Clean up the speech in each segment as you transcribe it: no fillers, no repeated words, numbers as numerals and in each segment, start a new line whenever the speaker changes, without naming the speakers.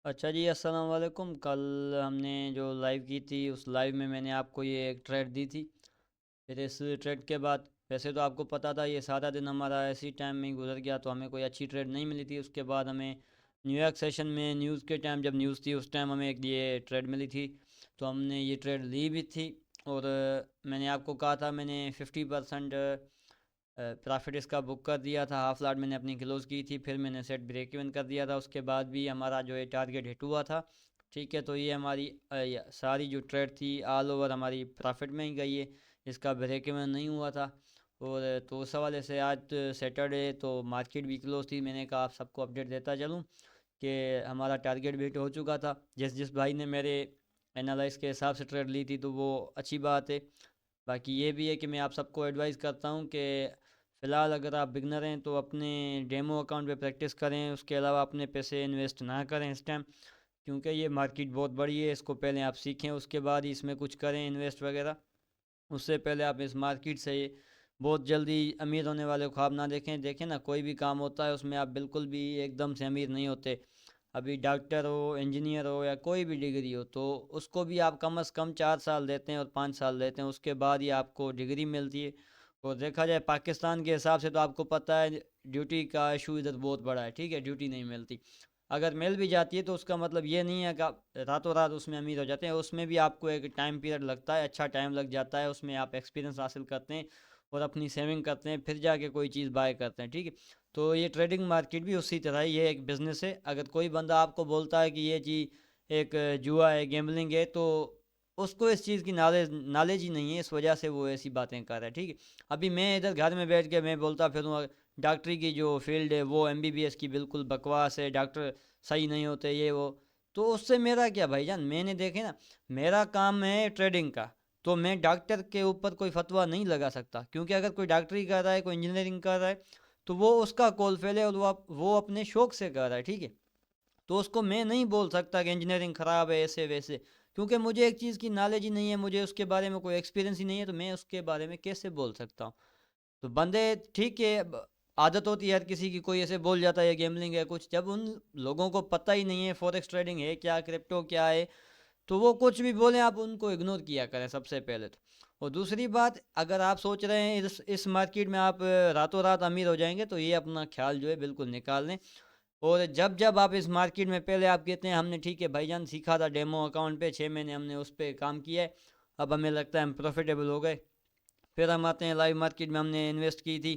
अच्छा जी, अस्सलाम वालेकुम। कल हमने जो लाइव की थी, उस लाइव में मैंने आपको ये एक ट्रेड दी थी। फिर इस ट्रेड के बाद वैसे तो आपको पता था ये सारा दिन हमारा ऐसी टाइम में ही गुजर गया, तो हमें कोई अच्छी ट्रेड नहीं मिली थी। उसके बाद हमें न्यूयॉर्क सेशन में न्यूज़ के टाइम, जब न्यूज़ थी उस टाइम, हमें एक ये ट्रेड मिली थी। तो हमने ये ट्रेड ली भी थी। और मैंने आपको कहा था, मैंने 50% प्रॉफिट इसका बुक कर दिया था। हाफ लॉट मैंने अपनी क्लोज़ की थी, फिर मैंने सेट ब्रेक इवन कर दिया था। उसके बाद भी हमारा जो है टारगेट हिट हुआ था। ठीक है, तो ये हमारी सारी जो ट्रेड थी ऑल ओवर हमारी प्रॉफिट में ही गई है। इसका ब्रेक इवन नहीं हुआ था। और तो उस हवाले से आज सैटरडे तो मार्केट भी क्लोज थी। मैंने कहा आप सबको अपडेट देता चलूँ कि हमारा टारगेट भी हिट हो चुका था। जिस जिस भाई ने मेरे एनालाइज के हिसाब से ट्रेड ली थी, तो वो अच्छी बात है। बाकी ये भी है कि मैं आप सबको एडवाइस करता हूँ कि फ़िलहाल अगर आप बिगनर हैं तो अपने डेमो अकाउंट पे प्रैक्टिस करें। उसके अलावा अपने पैसे इन्वेस्ट ना करें इस टाइम, क्योंकि ये मार्केट बहुत बड़ी है। इसको पहले आप सीखें, उसके बाद ही इसमें कुछ करें इन्वेस्ट वगैरह। उससे पहले आप इस मार्केट से बहुत जल्दी अमीर होने वाले ख्वाब ना देखें। देखें ना, कोई भी काम होता है उसमें आप बिल्कुल भी एकदम से अमीर नहीं होते। अभी डॉक्टर हो, इंजीनियर हो, या कोई भी डिग्री हो, तो उसको भी आप कम से कम 4 साल देते हैं और 5 साल देते हैं, उसके बाद ही आपको डिग्री मिलती है। और देखा जाए पाकिस्तान के हिसाब से तो आपको पता है ड्यूटी का इशू इधर बहुत बड़ा है। ठीक है, ड्यूटी नहीं मिलती। अगर मिल भी जाती है तो उसका मतलब ये नहीं है कि आप रातों रात उसमें अमीर हो जाते हैं। उसमें भी आपको एक टाइम पीरियड लगता है, अच्छा टाइम लग जाता है। उसमें आप एक्सपीरियंस हासिल करते हैं और अपनी सेविंग करते हैं, फिर जाके कोई चीज़ बाय करते हैं। ठीक है, तो ये ट्रेडिंग मार्केट भी उसी तरह है, ये एक बिज़नेस है। अगर कोई बंदा आपको बोलता है कि ये चीज़ एक जुआ है, गैम्बलिंग है, तो उसको इस चीज़ की नॉलेज नॉलेज ही नहीं है, इस वजह से वो ऐसी बातें कर रहा है। ठीक है, अभी मैं इधर घर में बैठ के मैं बोलता फिरूँ डॉक्टरी की जो फील्ड है वो एमबीबीएस की बिल्कुल बकवास है, डॉक्टर सही नहीं होते, ये वो। तो उससे मेरा क्या भाईजान, मैंने देखे ना, मेरा काम है ट्रेडिंग का। तो मैं डॉक्टर के ऊपर कोई फतवा नहीं लगा सकता, क्योंकि अगर कोई डॉक्टरी कर रहा है, कोई इंजीनियरिंग कर रहा है, तो वो उसका कॉल फेल है और वो अपने शौक से कर रहा है। ठीक है, तो उसको मैं नहीं बोल सकता कि इंजीनियरिंग ख़राब है ऐसे वैसे, क्योंकि मुझे एक चीज़ की नॉलेज ही नहीं है, मुझे उसके बारे में कोई एक्सपीरियंस ही नहीं है, तो मैं उसके बारे में कैसे बोल सकता हूँ। तो बंदे, ठीक है, आदत होती है हर किसी की, कोई ऐसे बोल जाता है गेमलिंग है कुछ, जब उन लोगों को पता ही नहीं है फॉरेक्स ट्रेडिंग है क्या, क्रिप्टो क्या है, तो वो कुछ भी बोलें आप उनको इग्नोर किया करें सबसे पहले तो। और दूसरी बात, अगर आप सोच रहे हैं इस मार्केट में आप रातों रात अमीर हो जाएंगे, तो ये अपना ख्याल जो है बिल्कुल निकाल लें। और जब जब आप इस मार्केट में, पहले आप कहते हैं हमने, ठीक है भाईजान, सीखा था डेमो अकाउंट पे 6 महीने हमने उस पर काम किया है, अब हमें लगता है हम प्रॉफिटेबल हो गए। फिर हम आते हैं लाइव मार्केट में, हमने इन्वेस्ट की थी,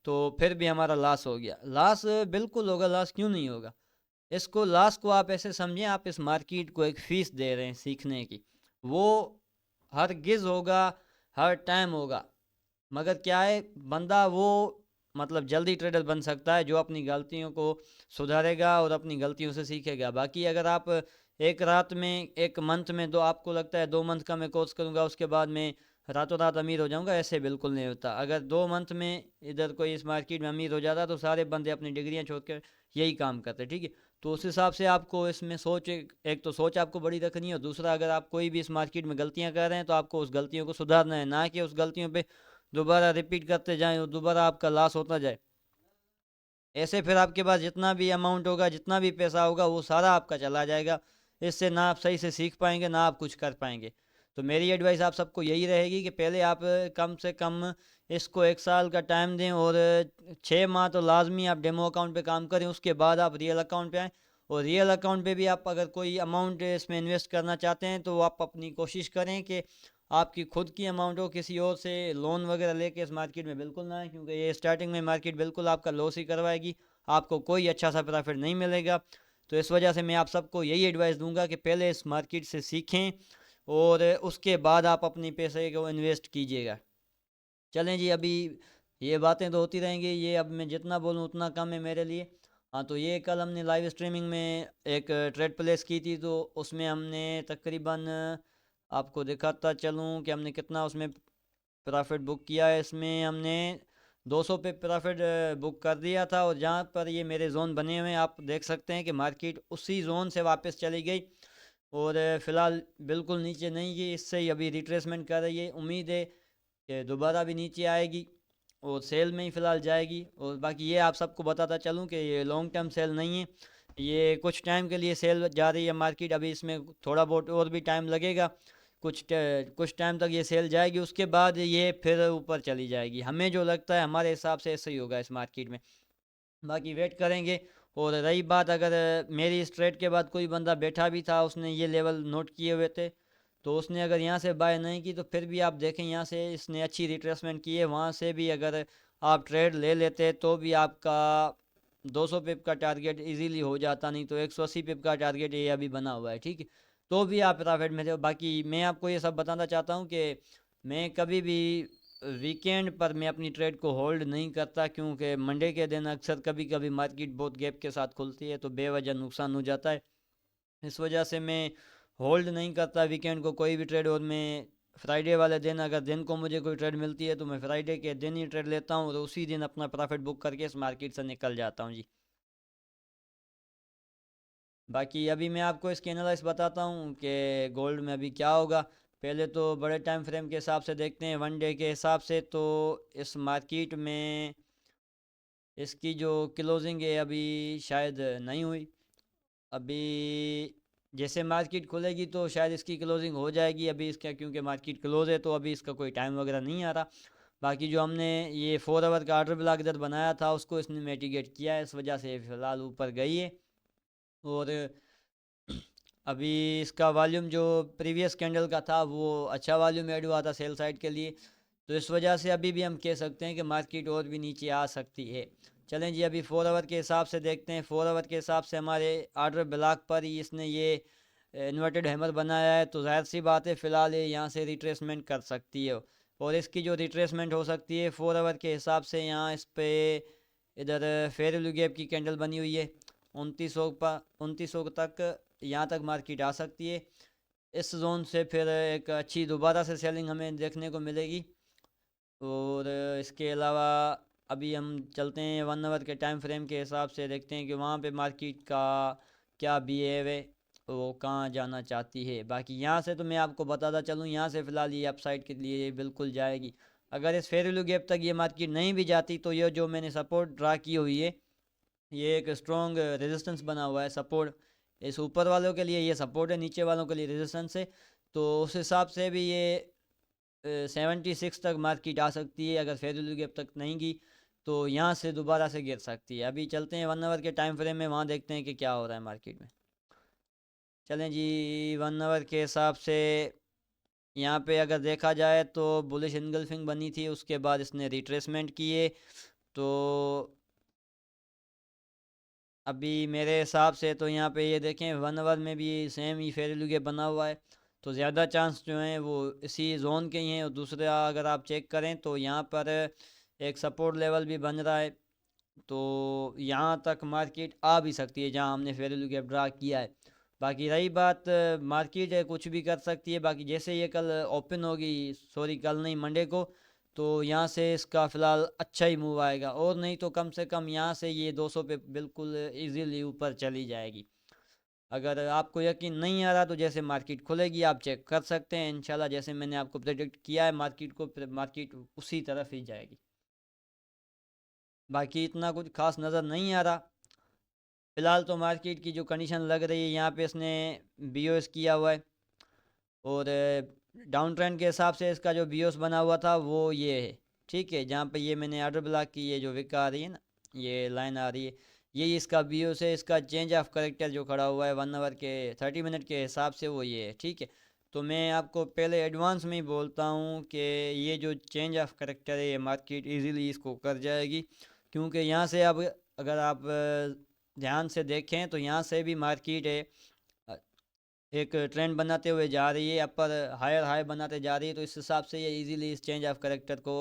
तो फिर भी हमारा लॉस हो गया। लॉस बिल्कुल होगा, लॉस क्यों नहीं होगा। इसको, लॉस को आप ऐसे समझें, आप इस मार्केट को एक फ़ीस दे रहे हैं सीखने की। वो हर गिज़ होगा, हर टाइम होगा। मगर क्या है, बंदा वो मतलब जल्दी ट्रेडर बन सकता है जो अपनी गलतियों को सुधारेगा और अपनी गलतियों से सीखेगा। बाकी अगर आप एक रात में, एक मंथ में, दो, आपको लगता है 2 मंथ का मैं कोर्स करूंगा उसके बाद मैं रातों रात अमीर हो जाऊंगा, ऐसे बिल्कुल नहीं होता। अगर 2 मंथ में इधर कोई इस मार्केट में अमीर हो जाता, तो सारे बंदे अपनी डिग्रियां छोड़कर यही काम करते। ठीक है, तो उस हिसाब से आपको इसमें सोच, एक तो सोच आपको बड़ी रखनी है, और दूसरा, अगर आप कोई भी इस मार्केट में गलतियां कर रहे हैं, तो आपको उस गलतियों को सुधारना है, ना कि उस गलतियों पे दोबारा रिपीट करते जाएं और दोबारा आपका लॉस होता जाए। ऐसे फिर आपके पास जितना भी अमाउंट होगा, जितना भी पैसा होगा, वो सारा आपका चला जाएगा। इससे ना आप सही से सीख पाएंगे, ना आप कुछ कर पाएंगे। तो मेरी एडवाइस आप सबको यही रहेगी कि पहले आप कम से कम इसको 1 साल का टाइम दें, और 6 माह तो लाजमी आप डेमो अकाउंट पे काम करें। उसके बाद आप रियल अकाउंट पे आएँ, और रियल अकाउंट पे भी आप अगर कोई अमाउंट इसमें इन्वेस्ट करना चाहते हैं, तो आप अपनी कोशिश करें कि आपकी खुद की अमाउंट हो, किसी और से लोन वगैरह लेके इस मार्केट में बिल्कुल ना आए, क्योंकि ये स्टार्टिंग में मार्केट बिल्कुल आपका लॉस ही करवाएगी, आपको कोई अच्छा सा प्रॉफिट नहीं मिलेगा। तो इस वजह से मैं आप सबको यही एडवाइस दूंगा कि पहले इस मार्केट से सीखें, और उसके बाद आप अपने पैसे को इन्वेस्ट कीजिएगा। चलें जी, अभी ये बातें तो होती रहेंगी, ये अब मैं जितना बोलूँ उतना कम है मेरे लिए। हाँ, तो ये कल हमने लाइव स्ट्रीमिंग में एक ट्रेड प्लेस की थी, तो उसमें हमने तकरीबन, आपको दिखाता चलूँ कि हमने कितना उसमें प्रॉफिट बुक किया है। इसमें हमने 200 पे प्रॉफिट बुक कर दिया था, और जहाँ पर ये मेरे जोन बने हुए हैं, आप देख सकते हैं कि मार्केट उसी जोन से वापस चली गई, और फ़िलहाल बिल्कुल नीचे नहीं गई, इससे ही अभी रिट्रेसमेंट कर रही है। उम्मीद है कि दोबारा भी नीचे आएगी, और सेल में ही फ़िलहाल जाएगी। और बाकी ये आप सबको बताता चलूँ कि ये लॉन्ग टर्म सेल नहीं है। ये कुछ टाइम के लिए सेल जा रही है मार्केट, अभी इसमें थोड़ा बहुत और भी टाइम लगेगा। कुछ टाइम तक ये सेल जाएगी, उसके बाद ये फिर ऊपर चली जाएगी। हमें जो लगता है हमारे हिसाब से ऐसा ही होगा इस मार्केट में। बाकी वेट करेंगे। और रही बात, अगर मेरी इस ट्रेड के बाद कोई बंदा बैठा भी था, उसने ये लेवल नोट किए हुए थे, तो उसने अगर यहाँ से बाय नहीं की तो फिर भी आप देखें यहाँ से इसने अच्छी रिट्रेसमेंट की है। वहाँ से भी अगर आप ट्रेड ले लेते तो भी आपका 200 पिप का टारगेट इजीली हो जाता, नहीं तो 180 पिप का टारगेट ये अभी बना हुआ है, ठीक है। तो भी आप प्रॉफिट में थे। बाकी मैं आपको ये सब बताना चाहता हूँ कि मैं कभी भी वीकेंड पर मैं अपनी ट्रेड को होल्ड नहीं करता, क्योंकि मंडे के दिन अक्सर कभी कभी मार्केट बहुत गैप के साथ खुलती है तो बेवजह नुकसान हो जाता है। इस वजह से मैं होल्ड नहीं करता वीकेंड को कोई भी ट्रेड। और मैं फ्राइडे वाले दिन, अगर दिन को मुझे कोई ट्रेड मिलती है तो मैं फ्राइडे के दिन ही ट्रेड लेता हूँ और उसी दिन अपना प्रॉफिट बुक करके इस मार्केट से निकल जाता हूँ जी। बाकी अभी मैं आपको इसके एनालाइज बताता हूँ कि गोल्ड में अभी क्या होगा। पहले तो बड़े टाइम फ्रेम के हिसाब से देखते हैं, वन डे के हिसाब से। तो इस मार्केट में इसकी जो क्लोजिंग है अभी शायद नहीं हुई। अभी जैसे मार्केट खुलेगी तो शायद इसकी क्लोजिंग हो जाएगी। अभी इसका क्योंकि मार्केट क्लोज है तो अभी इसका कोई टाइम वगैरह नहीं आ रहा। बाकी जो हमने ये 4 आवर का ऑर्डर ब्लॉक इधर बनाया था उसको इसने मिटिगेट किया है, इस वजह से फ़िलहाल ऊपर गई है। और अभी इसका वॉल्यूम जो प्रीवियस कैंडल का था वो अच्छा वॉल्यूम ऐड हुआ था सेल साइड के लिए। तो इस वजह से अभी भी हम कह सकते हैं कि मार्केट और भी नीचे आ सकती है। चलें जी, अभी 4 आवर के हिसाब से देखते हैं। 4 आवर के हिसाब से हमारे ऑर्डर ब्लॉक पर ही इसने ये इन्वर्टेड हैमर बनाया है, तो जाहिर सी बात है फ़िलहाल ये यहाँ से रिट्रेसमेंट कर सकती है। और इसकी जो रिट्रेसमेंट हो सकती है 4 आवर के हिसाब से, यहाँ इस पे इधर फेयर वैल्यू गैप की कैंडल बनी हुई है 2900 तक, यहाँ तक मार्केट आ सकती है। इस जोन से फिर एक अच्छी दोबारा से सेलिंग हमें देखने को मिलेगी। और इसके अलावा अभी हम चलते हैं 1 आवर के टाइम फ्रेम के हिसाब से, देखते हैं कि वहाँ पे मार्केट का क्या बिहेव है, वो कहाँ जाना चाहती है। बाकी यहाँ से तो मैं आपको बताता चलूँ, यहाँ से फ़िलहाल ये अपसाइड के लिए बिल्कुल जाएगी। अगर इस फेयर वैल्यू गैप तक ये मार्केट नहीं भी जाती तो ये जो मैंने सपोर्ट ड्रा की हुई है, ये एक स्ट्रॉन्ग रेजिस्टेंस बना हुआ है, सपोर्ट। इस ऊपर वालों के लिए ये सपोर्ट है, नीचे वालों के लिए रेजिस्टेंस है। तो उस हिसाब से भी ये 76 तक मार्केट आ सकती है। अगर फेयर वैल्यू गैप तक नहीं गई तो यहाँ से दोबारा से गिर सकती है। अभी चलते हैं 1 आवर के टाइम फ्रेम में, वहाँ देखते हैं कि क्या हो रहा है मार्केट में। चलें जी, 1 आवर के हिसाब से यहाँ पे अगर देखा जाए तो बुलिश इनगल्फिंग बनी थी, उसके बाद इसने रिट्रेसमेंट किए। तो अभी मेरे हिसाब से तो यहाँ पे ये देखें 1 आवर में भी सेम ही फेयर वैल्यू गैप बना हुआ है। तो ज़्यादा चांस जो हैं वो इसी जोन के ही हैं। और दूसरा अगर आप चेक करें तो यहाँ पर एक सपोर्ट लेवल भी बन रहा है। तो यहाँ तक मार्केट आ भी सकती है जहाँ हमने फेयर वैल्यू गैप ड्रा किया है। बाकी रही बात, मार्केट है कुछ भी कर सकती है। बाकी जैसे ये कल ओपन होगी, सॉरी कल नहीं मंडे को, तो यहाँ से इसका फ़िलहाल अच्छा ही मूव आएगा। और नहीं तो कम से कम यहाँ से ये 200 पे बिल्कुल इजीली ऊपर चली जाएगी। अगर आपको यकीन नहीं आ रहा तो जैसे मार्केट खुलेगी आप चेक कर सकते हैं। इंशाल्लाह जैसे मैंने आपको प्रेडिक्ट किया है मार्केट को, मार्केट उसी तरफ ही जाएगी। बाकी इतना कुछ खास नज़र नहीं आ रहा फ़िलहाल। तो मार्केट की जो कंडीशन लग रही है, यहाँ पे इसने बीओएस किया हुआ है। और डाउन ट्रेंड के हिसाब से इसका जो बीओएस बना हुआ था वो ये है, ठीक है। जहाँ पे ये मैंने ऑर्डर ब्लॉक की, ये जो विक आ रही है ना, ये लाइन आ रही है, ये इसका बीओएस है। इसका चेंज ऑफ करेक्टर जो खड़ा हुआ है 1 आवर के 30 मिनट के हिसाब से वो ये है, ठीक है। तो मैं आपको पहले एडवांस में ही बोलता हूँ कि ये जो चेंज ऑफ करेक्टर है ये मार्केट इजीली इसको कर जाएगी। क्योंकि यहाँ से अब अगर आप ध्यान से देखें तो यहाँ से भी मार्केट है एक ट्रेंड बनाते हुए जा रही है, अपर हायर हाई बनाते जा रही है। तो इस हिसाब से ये इजीली इस चेंज ऑफ करेक्टर को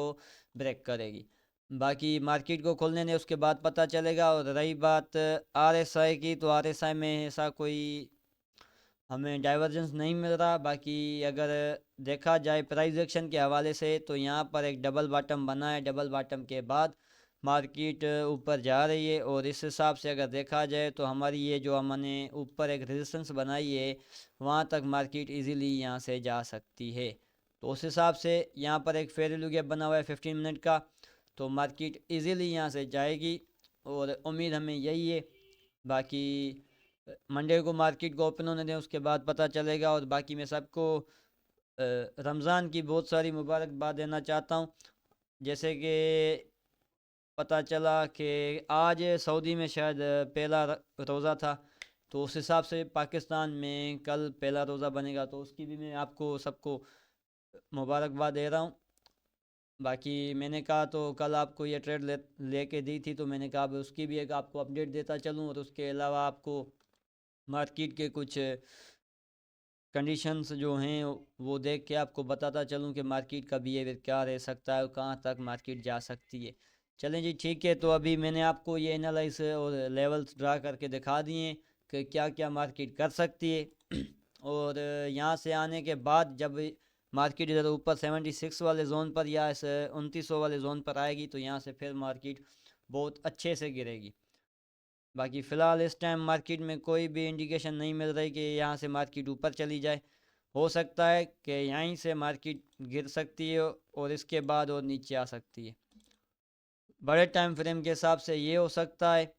ब्रेक करेगी। बाकी मार्केट को खोलने ने उसके बाद पता चलेगा। और रही बात आरएसआई की, तो आरएसआई में ऐसा कोई हमें डाइवर्जेंस नहीं मिल रहा। बाकी अगर देखा जाए प्राइस एक्शन के हवाले से तो यहाँ पर एक डबल बॉटम बना है, डबल बॉटम के बाद मार्केट ऊपर जा रही है। और इस हिसाब से अगर देखा जाए तो हमारी ये जो हमने ऊपर एक रेजिस्टेंस बनाई है वहाँ तक मार्केट इजीली यहाँ से जा सकती है। तो उस हिसाब से यहाँ पर एक फेयर वैल्यू गैप बना हुआ है 15 मिनट का, तो मार्केट इजीली यहाँ से जाएगी और उम्मीद हमें यही है। बाकी मंडे को मार्केट को ओपन होने दें, उसके बाद पता चलेगा। और बाकी मैं सबको रमज़ान की बहुत सारी मुबारकबाद देना चाहता हूँ। जैसे कि पता चला कि आज सऊदी में शायद पहला रोज़ा था, तो उस हिसाब से पाकिस्तान में कल पहला रोज़ा बनेगा, तो उसकी भी मैं आपको सबको मुबारकबाद दे रहा हूँ। बाकी मैंने कहा तो कल आपको ये ट्रेड लेके दी थी, तो मैंने कहा अब उसकी भी एक आपको अपडेट देता चलूँ, और उसके अलावा आपको मार्केट के कुछ कंडीशंस जो हैं वो देख के आपको बताता चलूँ कि मार्केट का बिहेवियर क्या रह सकता है और कहाँ तक मार्केट जा सकती है। चलें जी, ठीक है। तो अभी मैंने आपको ये एनालाइज और लेवल्स ड्रा करके दिखा दिए हैं कि क्या क्या मार्केट कर सकती है। और यहाँ से आने के बाद जब मार्केट इधर ऊपर 76 वाले जोन पर या इस 2900 वाले जोन पर आएगी, तो यहाँ से फिर मार्केट बहुत अच्छे से गिरेगी। बाकी फ़िलहाल इस टाइम मार्केट में कोई भी इंडिकेशन नहीं मिल रही कि यहाँ से मार्केट ऊपर चली जाए। हो सकता है कि यहीं से मार्केट गिर सकती है और इसके बाद और नीचे आ सकती है। बड़े टाइम फ्रेम के हिसाब से ये हो सकता है,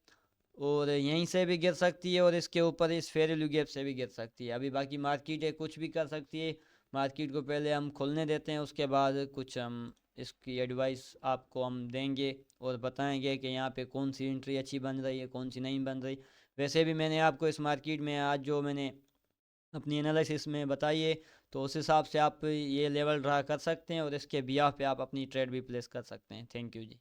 और यहीं से भी गिर सकती है, और इसके ऊपर इस फेयर वैल्यू गैप से भी गिर सकती है। अभी बाकी मार्केट है, कुछ भी कर सकती है। मार्केट को पहले हम खुलने देते हैं, उसके बाद कुछ हम इसकी एडवाइस आपको हम देंगे और बताएंगे कि यहाँ पे कौन सी एंट्री अच्छी बन रही है, कौन सी नहीं बन रही। वैसे भी मैंने आपको इस मार्केट में आज जो मैंने अपनी एनालिसिस में बताई है, तो उस हिसाब से आप ये लेवल ड्रा कर सकते हैं और इसके बिहाफ पे आप अपनी ट्रेड भी प्लेस कर सकते हैं। Thank you ji.